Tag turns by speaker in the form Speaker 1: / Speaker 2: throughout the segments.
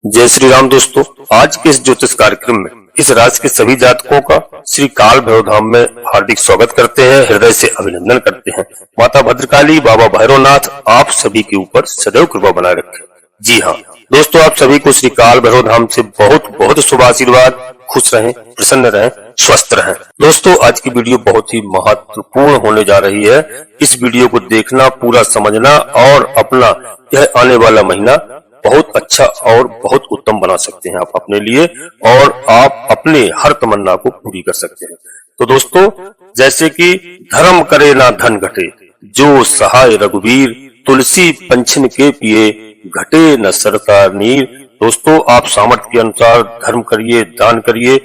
Speaker 1: जय श्री राम दोस्तों, आज के इस ज्योतिष कार्यक्रम में इस राशि के सभी जातकों का श्री काल भैरव धाम में हार्दिक स्वागत करते हैं, हृदय से अभिनंदन करते हैं। माता भद्रकाली, बाबा भैरवनाथ आप सभी के ऊपर सदैव कृपा बनाए रखें। जी हाँ दोस्तों, आप सभी को श्री काल भैरव धाम से बहुत बहुत शुभ आशीर्वाद। खुश रहें, प्रसन्न रहें, स्वस्थ रहें। दोस्तों, आज की वीडियो बहुत ही महत्वपूर्ण होने जा रही है। इस वीडियो को देखना, पूरा समझना और अपना यह आने वाला महीना बहुत अच्छा और बहुत उत्तम बना सकते हैं आप अपने लिए, और आप अपने हर तमन्ना को पूरी कर सकते हैं। तो दोस्तों, जैसे कि धर्म करे ना धन घटे, जो सहाय रघुवीर, तुलसी पंचन के पिए, घटे न सरकार नीर। दोस्तों, आप सामर्थ्य के अनुसार धर्म करिए, दान करिए,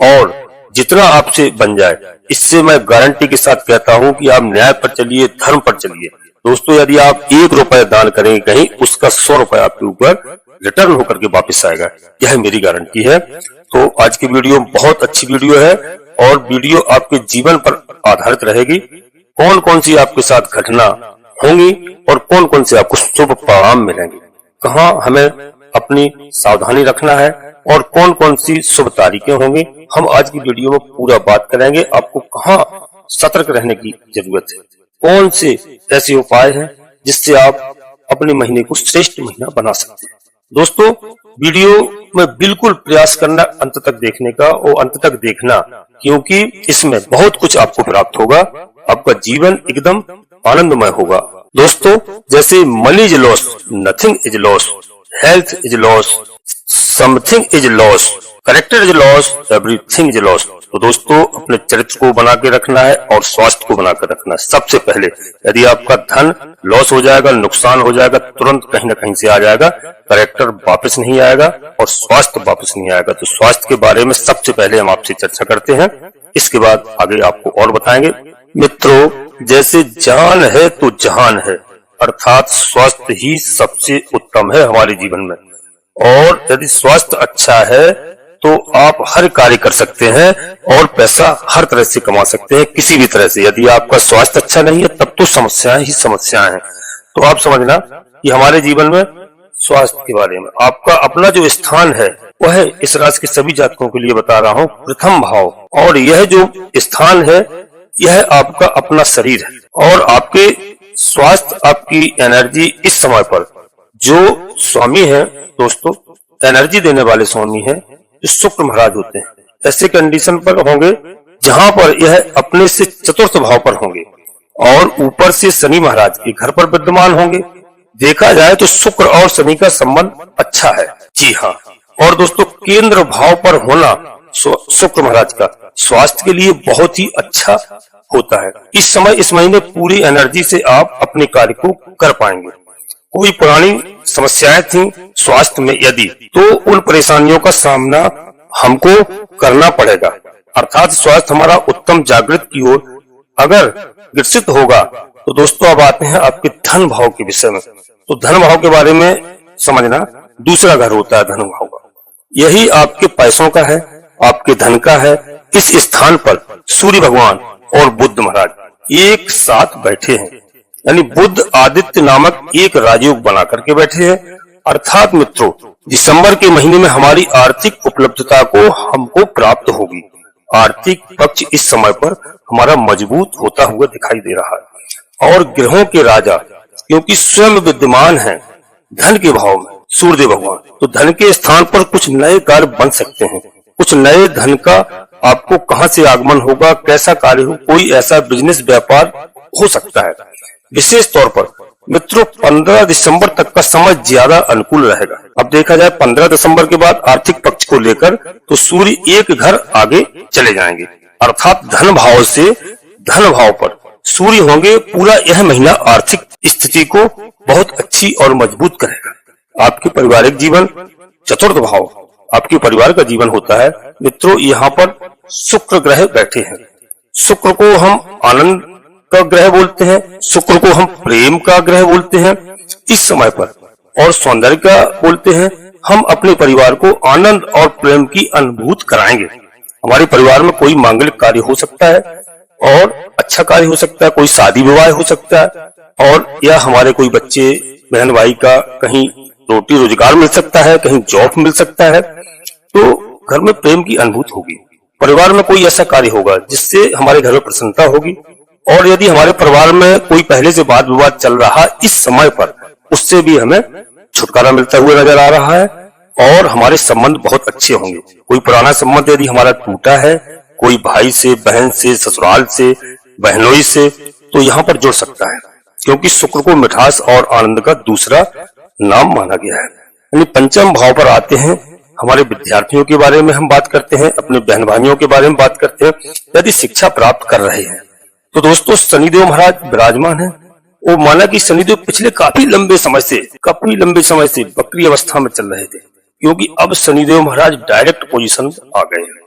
Speaker 1: और जितना आपसे बन जाए, इससे मैं गारंटी के साथ कहता हूं कि आप न्याय पर चलिए, धर्म पर चलिए। दोस्तों, यदि आप 1 रुपया दान करेंगे कहीं, उसका 100 रुपया आपके ऊपर रिटर्न होकर के वापस आएगा, यह मेरी गारंटी है। तो आज की वीडियो बहुत अच्छी वीडियो है, और वीडियो आपके जीवन पर आधारित रहेगी। कौन कौन सी आपके साथ घटना होंगी और कौन कौन से आपको शुभ परिणाम मिलेंगे, कहाँ हमें अपनी सावधानी रखना है, और कौन कौन सी शुभ तारीखें होंगी, हम आज की वीडियो में पूरा बात करेंगे। आपको कहाँ सतर्क रहने की जरूरत है, कौन से ऐसे उपाय हैं जिससे आप अपने महीने को श्रेष्ठ महीना बना सकते हैं। दोस्तों, वीडियो में बिल्कुल प्रयास करना अंत तक देखने का, और अंत तक देखना, क्योंकि इसमें बहुत कुछ आपको प्राप्त होगा। आपका जीवन एकदम आनंदमय होगा। दोस्तों, जैसे money is loss, nothing is loss, health is loss, something is loss, character is loss, everything is loss. तो दोस्तों, अपने चरित्र को बना के रखना है और स्वास्थ्य को बना के रखना है। सबसे पहले यदि आपका धन लॉस हो जाएगा, नुकसान हो जाएगा, तुरंत कहीं ना कहीं से आ जाएगा, कैरेक्टर वापस नहीं आएगा और स्वास्थ्य वापस नहीं आएगा। तो स्वास्थ्य के बारे में सबसे पहले हम आपसे चर्चा करते हैं, इसके बाद आगे आपको और बताएंगे। मित्रों, जैसे जान है तो जहान है, अर्थात स्वास्थ्य ही सबसे उत्तम है हमारे जीवन में। और यदि स्वास्थ्य अच्छा है तो आप हर कार्य कर सकते हैं और पैसा हर तरह से कमा सकते हैं, किसी भी तरह से। यदि आपका स्वास्थ्य अच्छा नहीं है तब तो समस्याएं ही समस्याएं हैं। तो आप समझना कि हमारे जीवन में स्वास्थ्य के बारे में आपका अपना जो स्थान है वह है, इस राशि के सभी जातकों के लिए बता रहा हूँ, प्रथम भाव। और यह जो स्थान है यह आपका अपना शरीर है, और आपके स्वास्थ्य, आपकी एनर्जी इस समय पर जो स्वामी है दोस्तों, एनर्जी देने वाले स्वामी है जो शुक्र महाराज होते हैं, ऐसे कंडीशन पर होंगे जहां पर यह अपने से चतुर्थ भाव पर होंगे, और ऊपर से शनि महाराज के घर पर विद्यमान होंगे। देखा जाए तो शुक्र और शनि का संबंध अच्छा है। जी हाँ, और दोस्तों, केंद्र भाव पर होना शुक्र महाराज का स्वास्थ्य के लिए बहुत ही अच्छा होता है। इस समय, इस महीने पूरी एनर्जी से आप अपने कार्य को कर पाएंगे। कोई पुरानी समस्याएं थी स्वास्थ्य में यदि, तो उन परेशानियों का सामना हमको करना पड़ेगा, अर्थात स्वास्थ्य हमारा उत्तम जागृत की ओर अगर विकसित होगा। तो दोस्तों, अब आते हैं आपके धन भाव के विषय में। तो धन भाव के बारे में समझना, दूसरा घर होता है धन भाव का, यही आपके पैसों का है, आपके धन का है। इस स्थान पर सूर्य भगवान और बुध महाराज एक साथ बैठे हैं, यानी बुध आदित्य नामक एक राजयोग बना करके बैठे हैं। अर्थात मित्रों, दिसंबर के महीने में हमारी आर्थिक उपलब्धता को हमको प्राप्त होगी। आर्थिक पक्ष इस समय पर हमारा मजबूत होता हुआ दिखाई दे रहा है, और ग्रहों के राजा क्योंकि स्वयं विद्यमान हैं धन के भाव में, सूर्य भगवान, तो धन के स्थान पर कुछ नए कार्य बन सकते हैं। कुछ नए धन का आपको कहां से आगमन होगा, कैसा कार्य हो, कोई ऐसा बिजनेस व्यापार हो सकता है। विशेष तौर पर मित्रों, 15 दिसंबर तक का समय ज्यादा अनुकूल रहेगा। अब देखा जाए 15 दिसंबर के बाद आर्थिक पक्ष को लेकर तो सूर्य एक घर आगे चले जाएंगे, अर्थात धन भाव से धन भाव पर सूर्य होंगे। पूरा यह महीना आर्थिक स्थिति को बहुत अच्छी और मजबूत करेगा। आपके पारिवारिक जीवन, चतुर्थ भाव आपके परिवार का जीवन होता है। मित्रों, यहाँ पर शुक्र ग्रह बैठे हैं। शुक्र को हम आनंद का ग्रह बोलते हैं, शुक्र को हम प्रेम का ग्रह बोलते हैं इस समय पर, और सौंदर्य का बोलते हैं। हम अपने परिवार को आनंद और प्रेम की अनुभूति कराएंगे। हमारे परिवार में कोई मांगलिक कार्य हो सकता है और अच्छा कार्य हो सकता है, कोई शादी विवाह हो सकता है, और या हमारे कोई बच्चे बहन भाई का कहीं रोटी रोजगार मिल सकता है, कहीं जॉब मिल सकता है, तो घर में प्रेम की अनुभूति होगी। परिवार में कोई ऐसा कार्य होगा जिससे हमारे घर में प्रसन्नता होगी। और यदि हमारे परिवार में कोई पहले से वाद विवाद चल रहा इस समय पर, उससे भी हमें छुटकारा मिलता हुआ नजर आ रहा है और हमारे संबंध बहुत अच्छे होंगे। कोई पुराना संबंध यदि हमारा टूटा है, कोई भाई से, बहन से, ससुराल से, बहनोई से, तो यहाँ पर जुड़ सकता है, क्योंकि शुक्र को मिठास और आनंद का दूसरा नाम माना गया है। यानी पंचम भाव पर आते हैं, हमारे विद्यार्थियों के बारे में हम बात करते हैं, अपने बहन भाइयों के बारे में बात करते हैं, यदि शिक्षा प्राप्त कर रहे हैं। तो दोस्तों शनिदेव महाराज विराजमान है। वो माना कि शनिदेव पिछले काफी लंबे समय से वक्री अवस्था में चल रहे थे, क्योंकि अब शनिदेव महाराज डायरेक्ट पोजीशन आ गए हैं,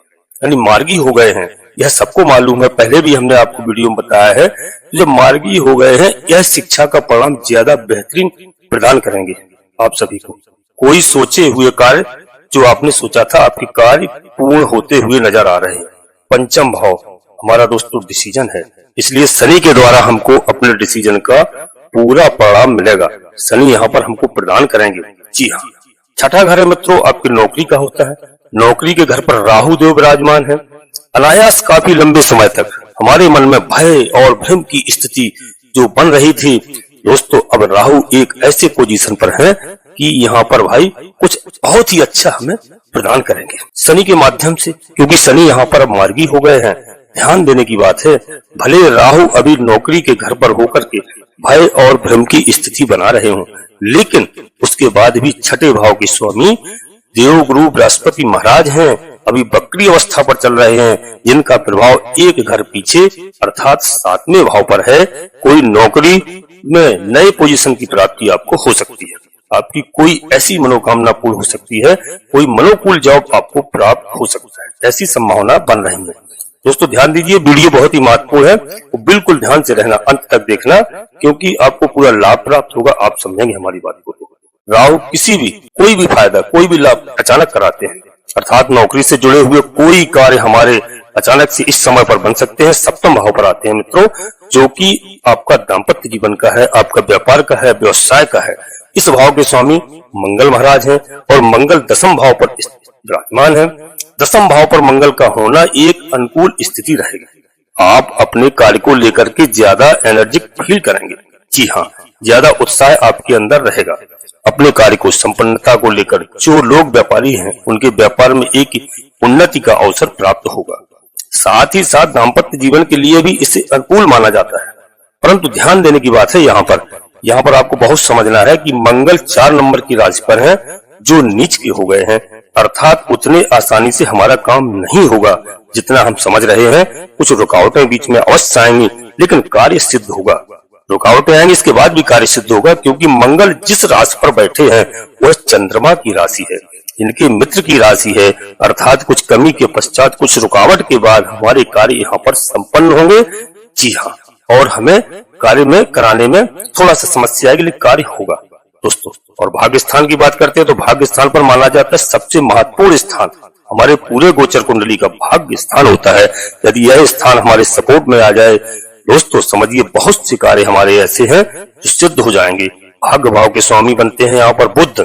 Speaker 1: यानी मार्गी हो गए हैं। यह सबको मालूम है, पहले भी हमने आपको वीडियो में बताया है। जब मार्गी हो गए हैं, यह शिक्षा का परिणाम ज्यादा बेहतरीन प्रदान करेंगे आप सभी को। कोई सोचे हुए कार्य जो आपने सोचा था, आपके कार्य पूर्ण होते हुए नजर आ रहे हैं। पंचम भाव हमारा दोस्तों डिसीजन है, इसलिए शनि के द्वारा हमको अपने डिसीजन का पूरा परिणाम मिलेगा। शनि यहाँ पर हमको प्रदान करेंगे। जी हाँ, छठा घर है मित्रों आपकी नौकरी का होता है। नौकरी के घर पर राहु देव विराजमान है। अनायास काफी लंबे समय तक हमारे मन में भय और भ्रम की स्थिति जो बन रही थी दोस्तों, अब राहु एक ऐसे पोजीशन पर है कि यहाँ पर भाई कुछ बहुत ही अच्छा हमें प्रदान करेंगे शनि के माध्यम से, क्योंकि शनि यहाँ पर अब मार्गी हो गए हैं। ध्यान देने की बात है, भले राहु अभी नौकरी के घर पर होकर के भय और भ्रम की स्थिति बना रहे हों, लेकिन उसके बाद भी छठे भाव के स्वामी देवगुरु बृहस्पति महाराज हैं, अभी वक्री अवस्था पर चल रहे हैं, जिनका प्रभाव एक घर पीछे अर्थात सातवें भाव पर है। कोई नौकरी में नए पोजीशन की प्राप्ति आपको हो सकती है, आपकी कोई ऐसी मनोकामना पूर्ण हो सकती है, कोई मनोकूल जॉब आपको प्राप्त हो सकता है, ऐसी संभावना बन रही है। दोस्तों ध्यान दीजिए, वीडियो बहुत ही महत्वपूर्ण है, तो बिल्कुल ध्यान से रहना, अंत तक देखना, क्योंकि आपको पूरा लाभ प्राप्त होगा। आप समझेंगे हमारी बात को। राहु कोई भी फायदा, कोई भी लाभ अचानक कराते हैं, अर्थात नौकरी से जुड़े हुए कोई कार्य हमारे अचानक से इस समय पर बन सकते हैं। सप्तम भाव पर आते हैं मित्रों, जो कि आपका दाम्पत्य जीवन का है, आपका व्यापार का है, व्यवसाय का है। इस भाव के स्वामी मंगल महाराज हैं और मंगल दसम भाव पर विराजमान है। दसम भाव पर मंगल का होना एक अनुकूल स्थिति रहेगी। आप अपने कार्य को लेकर के ज्यादा एनर्जिक फील करेंगे। जी हाँ, ज्यादा उत्साह आपके अंदर रहेगा अपने कार्य को संपन्नता को लेकर। जो लोग व्यापारी हैं उनके व्यापार में एक उन्नति का अवसर प्राप्त होगा। साथ ही साथ दाम्पत्य जीवन के लिए भी इसे अनुकूल माना जाता है। परंतु ध्यान देने की बात है, यहाँ पर आपको बहुत समझना है कि मंगल 4 नंबर की राशि पर है, जो नीच के हो गए हैं, अर्थात उतने आसानी से हमारा काम नहीं होगा जितना हम समझ रहे हैं। कुछ रुकावटें बीच में अवश्य आएंगी, लेकिन कार्य सिद्ध होगा। रुकावटें आएंगी, इसके बाद भी कार्य सिद्ध होगा, क्योंकि मंगल जिस राशि पर बैठे हैं वह चंद्रमा की राशि है, इनके मित्र की राशि है, अर्थात कुछ कमी के पश्चात, कुछ रुकावट के बाद हमारे कार्य यहाँ पर संपन्न होंगे। जी हाँ, और हमें कार्य में कराने में थोड़ा सा समस्या आएगी, लेकिन कार्य होगा दोस्तों। और भाग्य स्थान की बात करते हैं तो भाग्य स्थान पर माना जाता है सबसे महत्वपूर्ण स्थान हमारे पूरे गोचर कुंडली का भाग्य स्थान होता है। यदि यह स्थान हमारे सपोर्ट में आ जाए दोस्तों, समझिए बहुत से कार्य हमारे ऐसे हैं जो सिद्ध हो जाएंगे। भाग्य भाव के स्वामी बनते हैं यहाँ पर बुध,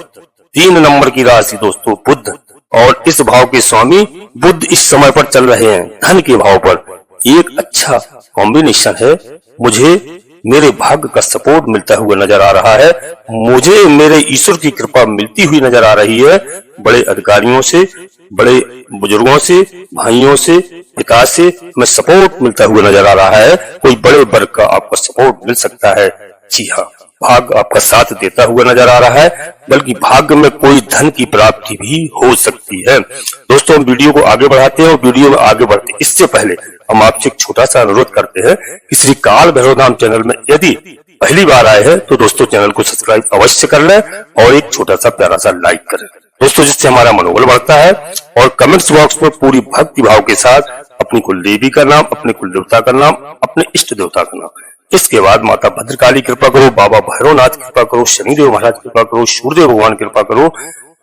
Speaker 1: 3 नंबर की राशि दोस्तों बुध, और इस भाव के स्वामी बुध इस समय पर चल रहे हैं धन के भाव पर। एक अच्छा कॉम्बिनेशन है, मुझे मेरे भाग्य का सपोर्ट मिलता हुआ नजर आ रहा है, मुझे मेरे ईश्वर की कृपा मिलती हुई नजर आ रही है। बड़े अधिकारियों से, बड़े बुजुर्गों से, भाइयों से, पिता से हमें सपोर्ट मिलता हुआ नजर आ रहा है। कोई बड़े वर्ग का आपको सपोर्ट मिल सकता है। जी हाँ, भाग्य आपका साथ देता हुआ नजर आ रहा है, बल्कि भाग्य में कोई धन की प्राप्ति भी हो सकती है। दोस्तों हम वीडियो को आगे बढ़ाते हैं, और वीडियो में आगे बढ़ते इससे पहले हम आपसे एक छोटा सा अनुरोध करते हैं कि श्री काल भैरव धाम चैनल में यदि पहली बार आए हैं तो दोस्तों चैनल को सब्सक्राइब अवश्य कर लें और एक छोटा सा प्यारा सा लाइक करें दोस्तों, जिससे हमारा मनोबल बढ़ता है। और कमेंट्स बॉक्स में पूरी भक्ति भाव के साथ अपनी कुल देवी का नाम, अपने कुल देवता का नाम, अपने इष्ट देवता का नाम, इसके बाद माता भद्रकाली कृपा करो, बाबा भैरवनाथ कृपा करो, शनिदेव महाराज कृपा करो, सूर्यदेव भगवान कृपा करो,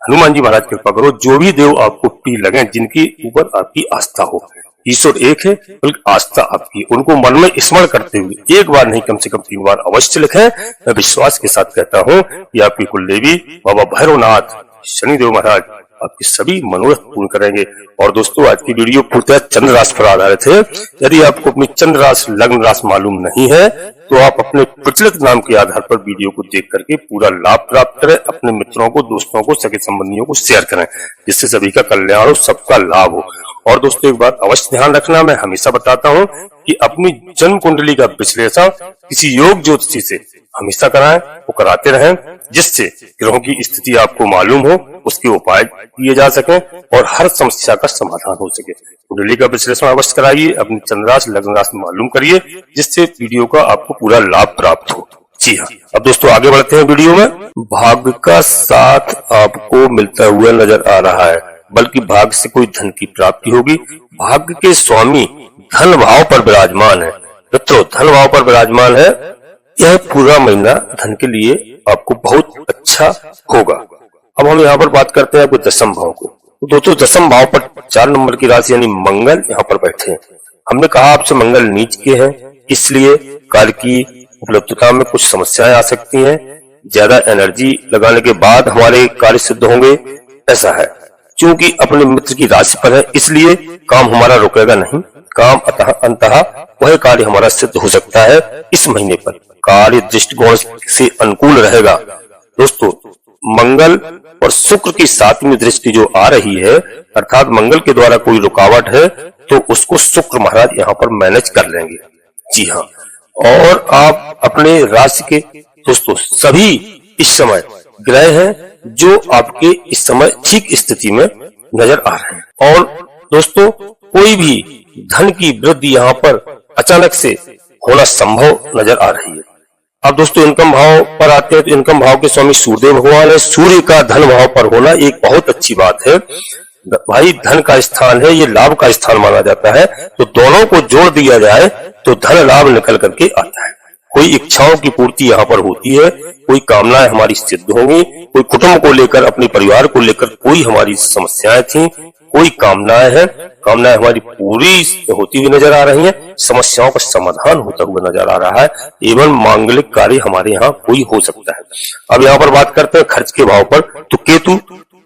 Speaker 1: हनुमान जी महाराज कृपा करो, जो भी देव आपको प्रिय लगे, जिनके ऊपर आपकी आस्था हो, ईश्वर एक है, बल्कि आस्था आपकी। उनको मन में स्मरण करते हुए एक बार नहीं कम से कम 3 बार अवश्य लिखें। मैं विश्वास के साथ कहता हूँ कि आपकी कुलदेवी बाबा भैरवनाथ शनिदेव महाराज आपके सभी मनोरथ पूर्ण करेंगे। और दोस्तों, आज की वीडियो पूर्णतः चंद्र राशि पर आधारित है। यदि आपको अपनी चंद्र राशि लग्न राशि मालूम नहीं है तो आप अपने प्रचलित नाम के आधार पर वीडियो को देख करके पूरा लाभ प्राप्त करें। अपने मित्रों को, दोस्तों को, सगे संबंधियों को शेयर करें, जिससे सभी का कल्याण हो, सबका लाभ हो। और दोस्तों, एक बात अवश्य ध्यान रखना, मैं हमेशा बताता हूँ कि अपनी जन्म कुंडली का विश्लेषण किसी योग ज्योतिषी से हमेशा कराएं, वो कराते रहें, जिससे ग्रहों की स्थिति आपको मालूम हो, उसके उपाय किए जा सके और हर समस्या का समाधान हो सके। कुंडली का विश्लेषण अवश्य कराइए, अपनी चंद्र राशि लग्न राशि मालूम करिए, जिससे वीडियो का आपको पूरा लाभ प्राप्त हो। जी हाँ, अब दोस्तों आगे बढ़ते हैं वीडियो में। भाग्य का साथ आपको मिलता हुआ नजर आ रहा है, बल्कि भाग्य से कोई धन की प्राप्ति होगी। भाग्य के स्वामी धन भाव पर विराजमान है। मित्रों, धन भाव पर विराजमान है, यह पूरा महीना धन के लिए आपको बहुत अच्छा होगा। अब हम यहाँ पर बात करते हैं आपको दशम भाव को। तो दोस्तों, दशम भाव पर 4 नंबर की राशि यानी मंगल यहाँ पर बैठे हैं। हमने कहा आपसे मंगल नीच के हैं, इसलिए कार्य की उपलब्धता में कुछ समस्याएं आ सकती हैं। ज्यादा एनर्जी लगाने के बाद हमारे कार्य सिद्ध होंगे, ऐसा है। क्योंकि अपने मित्र की राशि पर है, इसलिए काम हमारा रुकेगा नहीं। काम अंततः वह कार्य हमारा सिद्ध हो सकता है। इस महीने पर कार्य दृष्टिकोण से अनुकूल रहेगा। दोस्तों, मंगल और शुक्र की 7वीं दृष्टि जो आ रही है, अर्थात मंगल के द्वारा कोई रुकावट है तो उसको शुक्र महाराज यहाँ पर मैनेज कर लेंगे। जी हाँ, और आप अपने राशि के दोस्तों सभी इस समय ग्रह हैं जो आपके इस समय ठीक स्थिति में नजर आ रहे हैं। और दोस्तों, कोई भी धन की वृद्धि यहाँ पर अचानक से होना संभव नजर आ रही है। अब दोस्तों, इनकम भाव पर आते हैं तो इनकम भाव के स्वामी सूर्य भगवान है। सूर्य का धन भाव पर होना एक बहुत अच्छी बात है। भाई, धन का स्थान है, ये लाभ का स्थान माना जाता है, तो दोनों को जोड़ दिया जाए तो धन लाभ निकल करके आता है। कोई इच्छाओं की पूर्ति यहाँ पर होती है, कोई कामनाएं हमारी सिद्ध होंगी, कोई कुटुंब को लेकर, अपने परिवार को लेकर कोई हमारी समस्याएं थी, कोई कामनाएं हैं, कामनाएं हमारी पूरी होती हुई नजर आ रही हैं, समस्याओं का समाधान होता हुआ नजर आ रहा है, एवं मांगलिक कार्य हमारे यहाँ कोई हो सकता है। अब यहाँ पर बात करते हैं खर्च के भाव पर, तो केतु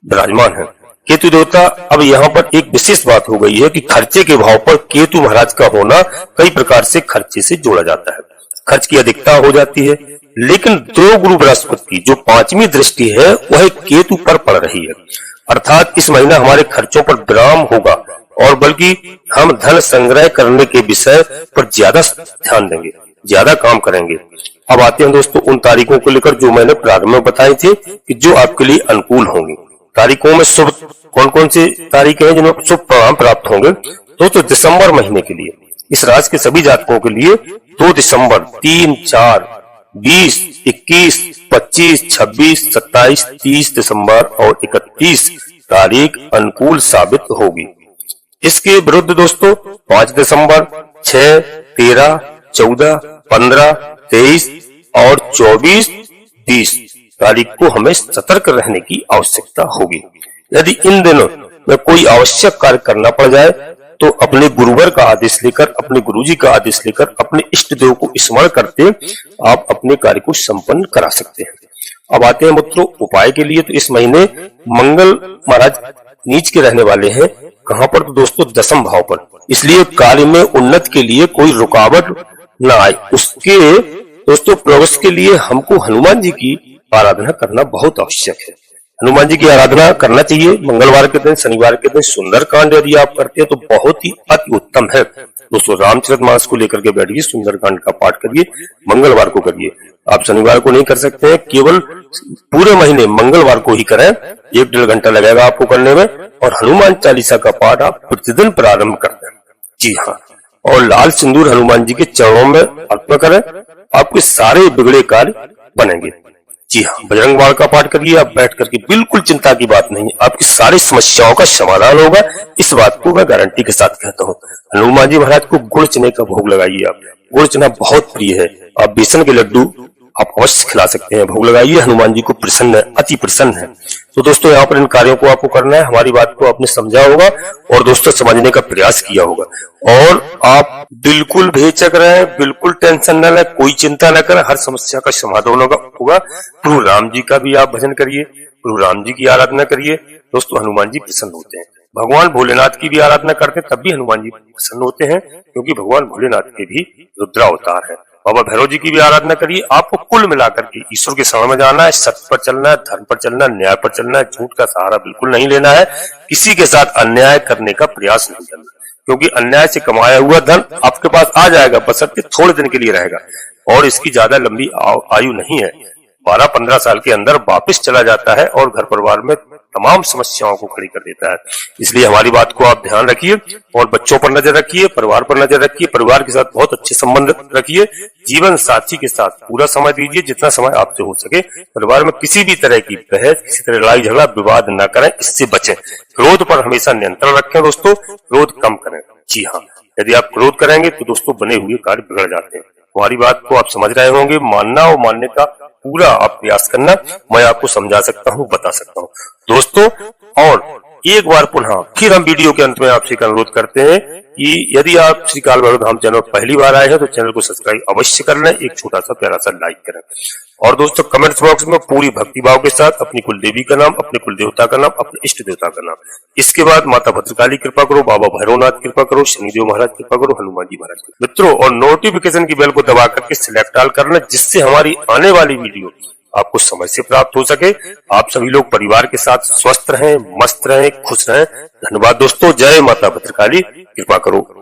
Speaker 1: विराजमान है। केतु देवता, अब यहाँ पर एक विशेष बात हो गई है कि खर्चे के भाव पर केतु महाराज का होना कई प्रकार से खर्चे से जोड़ा जाता है। खर्च की अधिकता हो जाती है, लेकिन देव गुरु बृहस्पति की जो 5वीं दृष्टि है वह केतु पर पड़ रही है। अर्थात इस महीना हमारे खर्चों पर विराम होगा और बल्कि हम धन संग्रह करने के विषय पर ज्यादा ध्यान देंगे, ज्यादा काम करेंगे। अब आते हैं दोस्तों उन तारीखों को लेकर जो मैंने प्रारंभ में बताई थी कि जो आपके लिए अनुकूल होंगी। तारीखों में शुभ कौन कौन सी तारीखें हैं जिनमें शुभ परिणाम प्राप्त होंगे? दोस्तों, दिसंबर महीने के लिए इस राशि के सभी जातकों के लिए 2 दिसंबर, 3, 4, 20, 21, 25, 26, 27, 30 दिसंबर और 31 तारीख अनुकूल साबित होगी। इसके विरुद्ध दोस्तों 5 दिसंबर, 6, 13, 14, 15, 23 और 24, 20 तारीख को हमें सतर्क रहने की आवश्यकता होगी। यदि इन दिनों में कोई आवश्यक कार्य करना पड़ जाए तो अपने गुरुवर का आदेश लेकर, अपने गुरुजी का आदेश लेकर, अपने इष्ट देव को स्मरण करते आप अपने कार्य को संपन्न करा सकते हैं। अब आते हैं मित्रों उपाय के लिए। तो इस महीने मंगल महाराज नीच के रहने वाले हैं। कहां पर? तो दोस्तों दशम भाव पर। इसलिए कार्य में उन्नति के लिए कोई रुकावट न आए, उसके दोस्तों प्रवेश के लिए हमको हनुमान जी की आराधना करना बहुत आवश्यक है। हनुमान जी की आराधना करना चाहिए मंगलवार के दिन, शनिवार के दिन। सुंदरकांड यदि आप करते हैं तो बहुत ही अति उत्तम है। दोस्तों रामचरितमानस को लेकर के बैठिए, सुंदरकांड का पाठ करिए, मंगलवार को करिए। आप शनिवार को नहीं कर सकते हैं, केवल पूरे महीने मंगलवार को ही करें। 1-1.5 घंटा लगेगा आपको करने में। और हनुमान चालीसा का पाठ आप प्रतिदिन प्रारंभ कर दें। जी हाँ, और लाल सिंदूर हनुमान जी के चरणों में अर्पण करें, आपके सारे बिगड़े कार्य बनेंगे। जी हाँ, बजरंग बाण का पाठ करिए आप बैठ करके, बिल्कुल चिंता की बात नहीं, आपकी सारी समस्याओं का समाधान होगा। इस बात को मैं गारंटी के साथ कहता हूँ। हनुमान जी महाराज को गुड़ चने का भोग लगाइए आप। गुड़ चना बहुत प्रिय है। आप बेसन के लड्डू आप अवश्य खिला सकते हैं। भोग लगाइए, हनुमान जी को प्रसन्न है, अति प्रसन्न है। तो दोस्तों यहाँ पर इन कार्यों को आपको करना है। हमारी बात को आपने समझा होगा और दोस्तों समझने का प्रयास किया होगा, और आप बिल्कुल बेझिझक रहें, बिल्कुल टेंशन न लें, कोई चिंता न करें, हर समस्या का समाधान होगा। प्रभु राम जी का भी आप भजन करिए, प्रभु राम जी की आराधना करिए। दोस्तों हनुमान जी प्रसन्न होते हैं। भगवान भोलेनाथ की भी आराधना करते हैं, तब भी हनुमान जी प्रसन्न होते हैं, क्योंकि भगवान भोलेनाथ के भी रुद्रावतार है। बाबा भैरव जी की भी आराधना करिए। आपको कुल मिलाकर के ईश्वर के शरण में जाना है, सत्य पर चलना है, धर्म पर चलना है, न्याय पर चलना है, झूठ का सहारा बिल्कुल नहीं लेना है, किसी के साथ अन्याय करने का प्रयास नहीं करना, क्योंकि अन्याय से कमाया हुआ धन आपके पास आ जाएगा, बशर्ते थोड़े दिन के लिए रहेगा, और इसकी ज्यादा लंबी आयु नहीं है। 12-15 साल के अंदर वापस चला जाता है और घर परिवार में तमाम समस्याओं को खड़ी कर देता है। इसलिए हमारी बात को आप ध्यान रखिए और बच्चों पर नजर रखिए, परिवार पर नजर रखिए, परिवार के साथ बहुत अच्छे संबंध रखिए, जीवन साथी के साथ पूरा समय दीजिए, जितना समय आपसे हो सके। परिवार में किसी भी तरह की बहस, किसी तरह लड़ाई झगड़ा विवाद न करें, इससे बचें। क्रोध पर हमेशा नियंत्रण रखें दोस्तों, क्रोध कम करें। जी हाँ, यदि आप क्रोध करेंगे तो दोस्तों बने हुए कार्य बिगड़ जाते हैं। हमारी बात को आप समझ रहे होंगे, मानना और मानने का पूरा आप प्रयास करना, मैं आपको समझा सकता हूँ, बता सकता हूँ दोस्तों। और एक बार पुनः फिर हम वीडियो के अंत में आपसे अनुरोध करते हैं कि यदि आप श्री काल भैरव धाम चैनल पहली बार आए हैं तो चैनल को सब्सक्राइब अवश्य कर लें, एक छोटा सा प्यारा सा लाइक करें, और दोस्तों कमेंट्स बॉक्स में पूरी भक्ति भाव के साथ अपनी कुल देवी का नाम, अपने कुल देवता का नाम, अपने इष्ट देवता का नाम, इसके बाद माता भद्रकाली कृपा करो, बाबा भैरवनाथ कृपा करो, शनिदेव महाराज कृपा करो, हनुमान जी महाराज मित्रों, और नोटिफिकेशन की बेल को दबा करके सिलेक्ट ऑल करना, जिससे हमारी आने वाली वीडियो आपको समय से प्राप्त हो सके। आप सभी लोग परिवार के साथ स्वस्थ रहें, मस्त रहें, खुश रहें। धन्यवाद दोस्तों। जय माता भद्रकाली, कृपा करो।